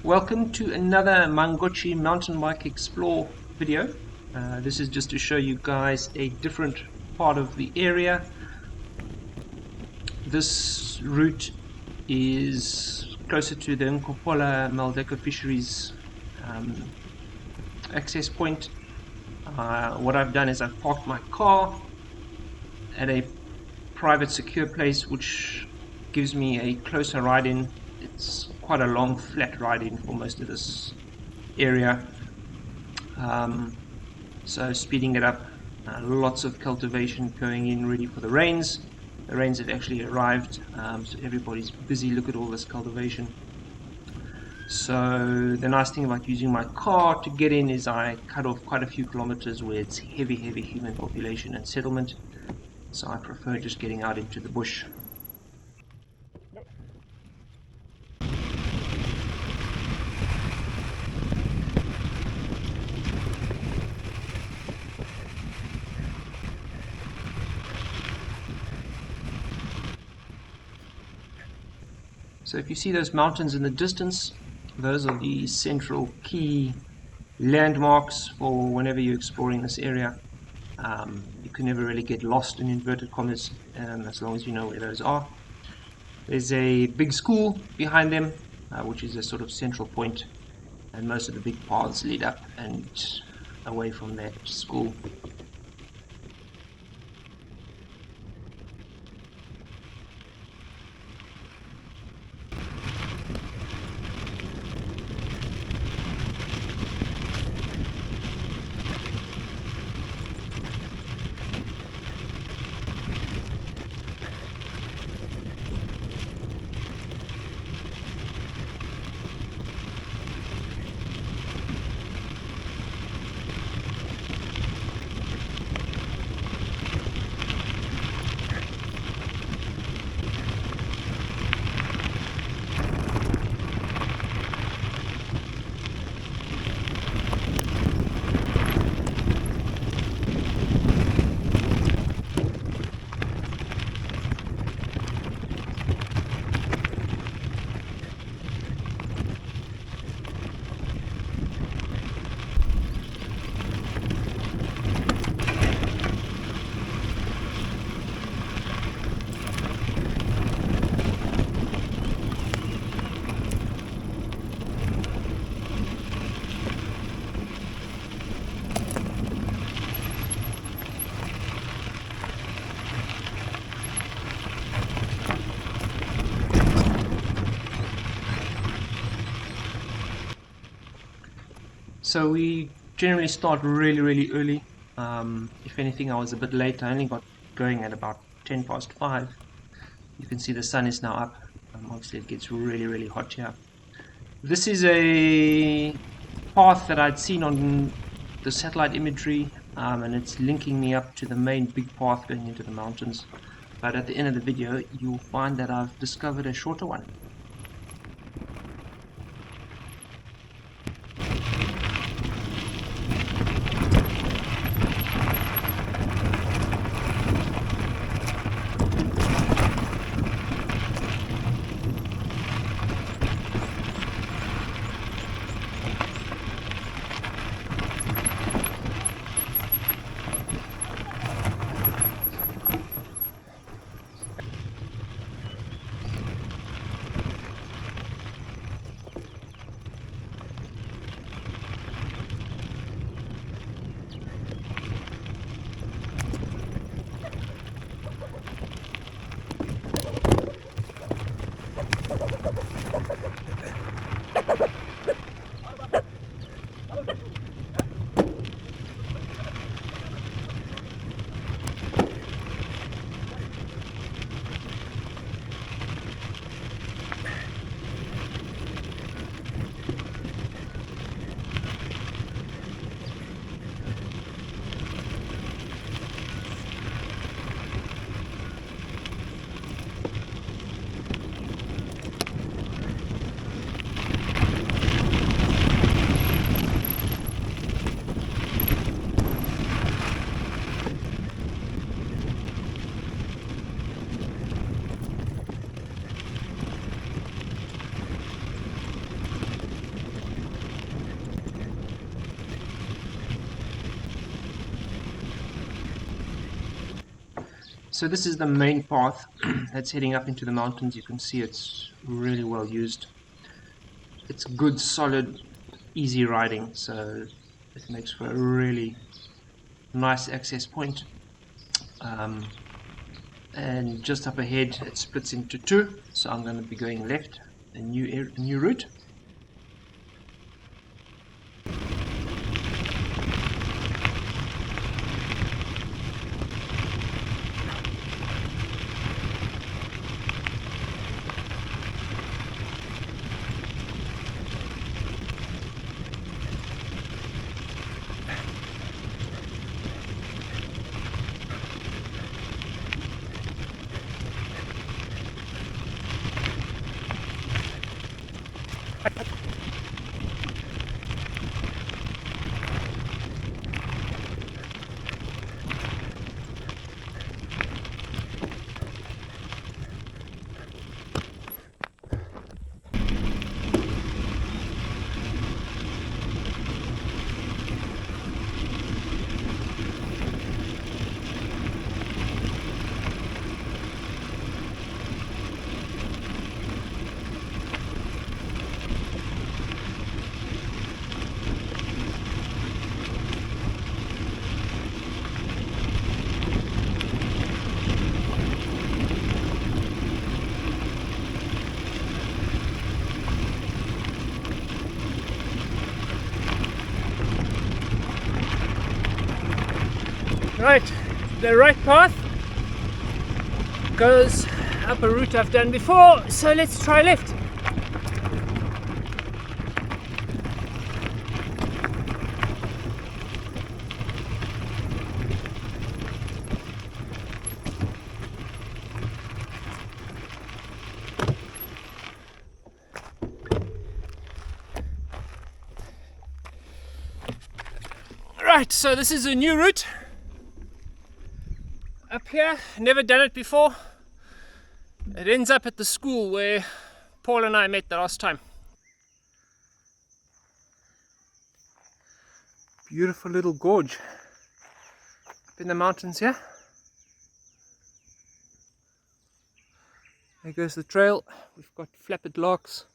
Welcome to another Mangochi mountain bike explore video. This is just to show you guys a different part of the area. This route is closer to the Nkopola Maldeko fisheries access point. What I've done is I've parked my car at a private secure place which gives me a closer ride-in. It's quite a long flat ride-in for most of this area, so speeding it up. Lots of cultivation going in ready for the rains. The rains have actually arrived, so everybody's busy. Look at all this cultivation. So the nice thing about using my car to get in is I cut off quite a few kilometers where it's heavy human population and settlement, so I prefer just getting out into the bush. So if you see those mountains in the distance, those are the central key landmarks for whenever you're exploring this area. You can never really get lost in inverted commas as long as you know where those are. There's a big school behind them, which is a sort of central point, and most of the big paths lead up and away from that school. So we generally start really early. If anything, I was a bit late. I only got going at about 10 past 5. You can see the sun is now up. Obviously it gets really hot here. This is a path that I'd seen on the satellite imagery, and it's linking me up to the main big path going into the mountains. But at the end of the video, you'll find that I've discovered a shorter one. So this is the main path that's heading up into the mountains. You can see it's really well used. It's good, solid, easy riding, so it makes for a really nice access point. And just up ahead it splits into two, so I'm going to be going left, a new route. Right, the right path goes up a route I've done before, so let's try left. Right, so this is a new route. Up here, never done it before. It ends up at the school where Paul and I met the last time. Beautiful little gorge up in the mountains here. There goes the trail. We've got flapped larks,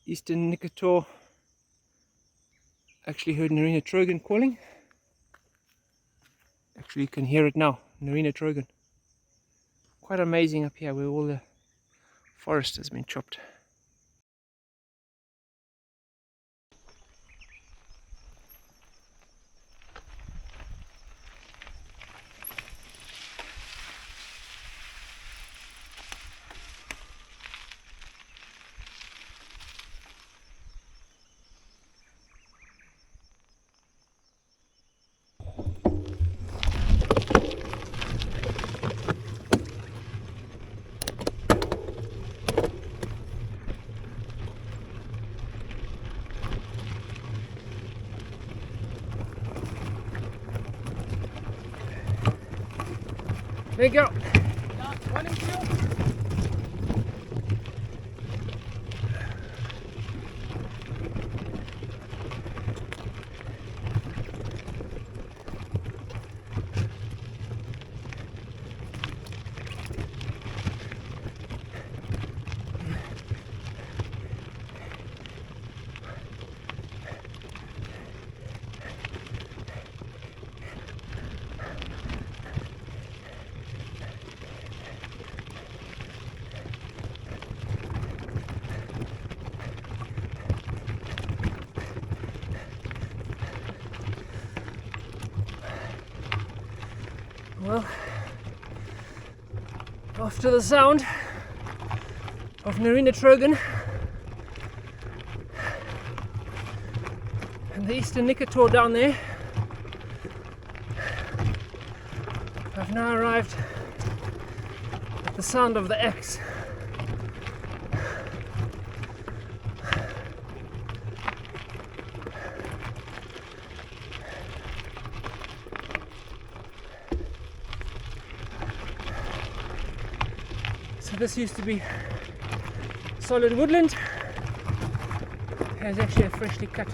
eastern Nkopola. Actually heard Narina Trogan calling. Actually you can hear it now, Narina Trogan. Quite amazing up here where all the forest has been chopped. There you go. Well, after the sound of Narina Trogan and the eastern Nkopola down there, I've now arrived at the sound of the axe. So this used to be solid woodland. There's actually a freshly cut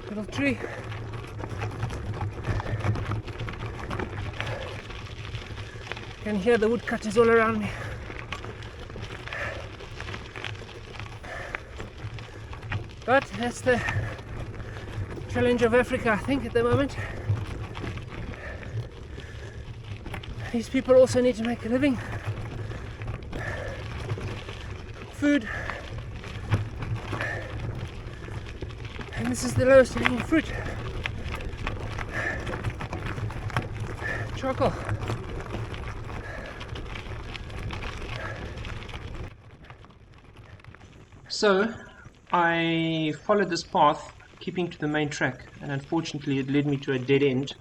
little tree. can hear the woodcutters all around me. But that's the challenge of Africa, I think, at the moment. These people also need to make a living. Food. And this is the lowest hanging fruit. Charcoal. So I followed this path, keeping to the main track, and unfortunately it led me to a dead end.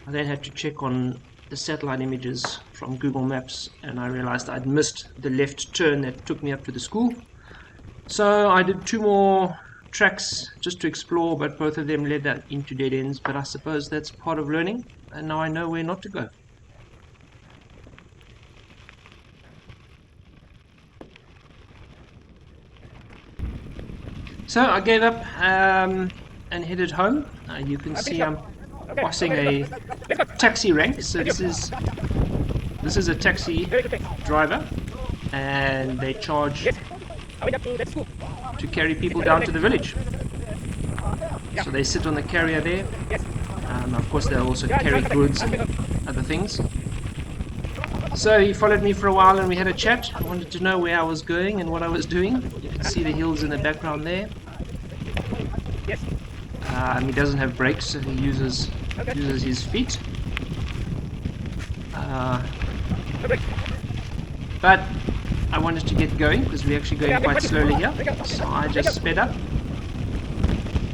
I then had to check on the satellite images from Google Maps, and I realized I'd missed the left turn that took me up to the school. So I did 2 more tracks just to explore, but both of them led that into dead ends. But I suppose that's part of learning, and now I know where not to go. So I gave up and headed home. You can see I'm passing a taxi rank. So this is a taxi driver, and they charge to carry people down to the village. So they sit on the carrier there. Of course, they'll also carry goods and other things. So he followed me for a while and we had a chat. I wanted to know where I was going and what I was doing. You can see the hills in the background there. He doesn't have brakes, so he uses his feet. But I wanted to get going because we're actually going quite slowly here. So I just sped up.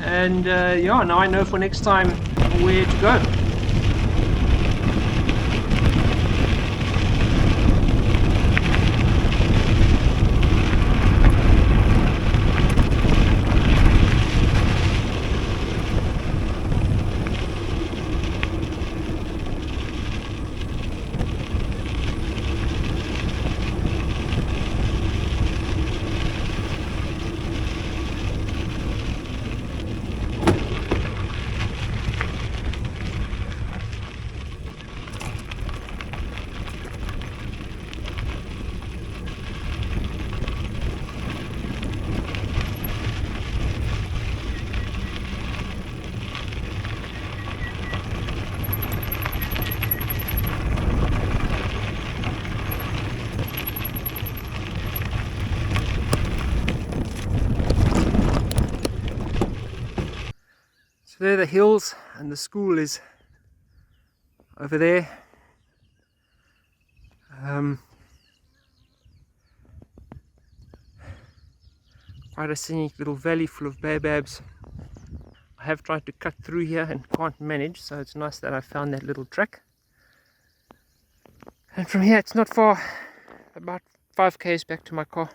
And yeah, now I know for next time where to go. So there are the hills, and the school is over there. Quite a scenic little valley full of baobabs. I have tried to cut through here and can't manage, so it's nice that I found that little track. And from here it's not far, about 5 km back to my car.